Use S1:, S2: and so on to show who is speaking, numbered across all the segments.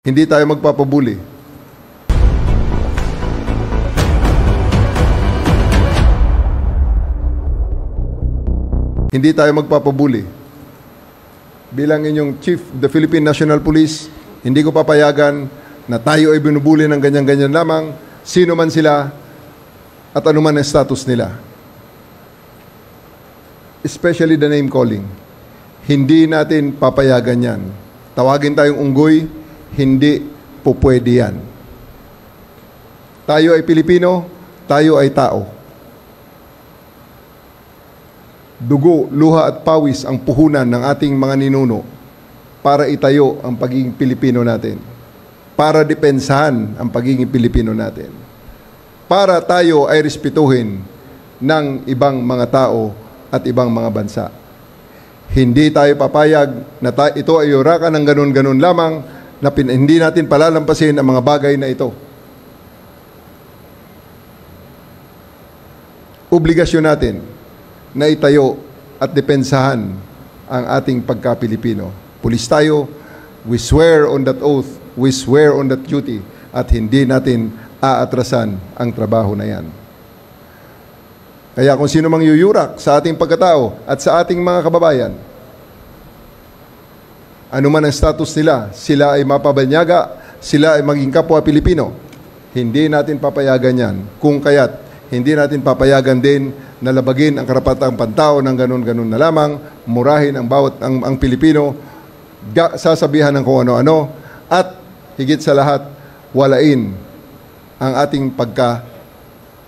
S1: Hindi tayo magpapabuli. Hindi tayo magpapabuli. Bilang inyong Chief of the Philippine National Police, hindi ko papayagan na tayo ay binubuli ng ganyan-ganyan lamang, sino man sila at anuman ang status nila. Especially the name calling. Hindi natin papayagan yan. Tawagin tayong unggoy, hindi po pwede yan. Tayo ay Pilipino, tayo ay tao. Dugo, luha at pawis ang puhunan ng ating mga ninuno para itayo ang pagiging Pilipino natin. Para depensahan ang pagiging Pilipino natin. Para tayo ay respetuhin ng ibang mga tao at ibang mga bansa. Hindi tayo papayag na ito ay yurakan ng ganun-ganun lamang na hindi natin palalampasin ang mga bagay na ito. Obligasyon natin na itayo at depensahan ang ating pagka-Pilipino. Pulis tayo, we swear on that oath, we swear on that duty, at hindi natin aatrasan ang trabaho na yan. Kaya kung sino mang yuyurak sa ating pagkatao at sa ating mga kababayan, ano man ang status nila, sila ay mapabanyaga, sila ay maging kapwa Pilipino, hindi natin papayagan yan. Kung kaya't, hindi natin papayagan din na labagin ang karapatang pantao ng ganun-ganun na lamang, murahin ang bawat ang Pilipino, sasabihan ng kung ano-ano, at higit sa lahat, walain ang ating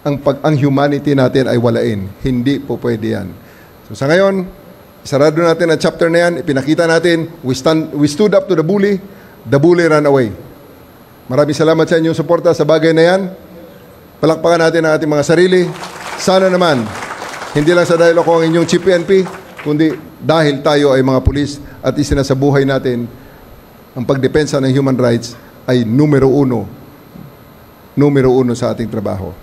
S1: ang humanity natin ay walain. Hindi po pwede yan. So sa ngayon, sarado natin ang chapter na yan, ipinakita natin, we stood up to the bully ran away. Maraming salamat sa inyong suporta sa bagay na yan. Palakpakan natin ang ating mga sarili. Sana naman, hindi lang sa dahil ako ang inyong Chief PNP, kundi dahil tayo ay mga pulis at isinasabuhay natin ang pagdepensa ng human rights ay numero uno sa ating trabaho.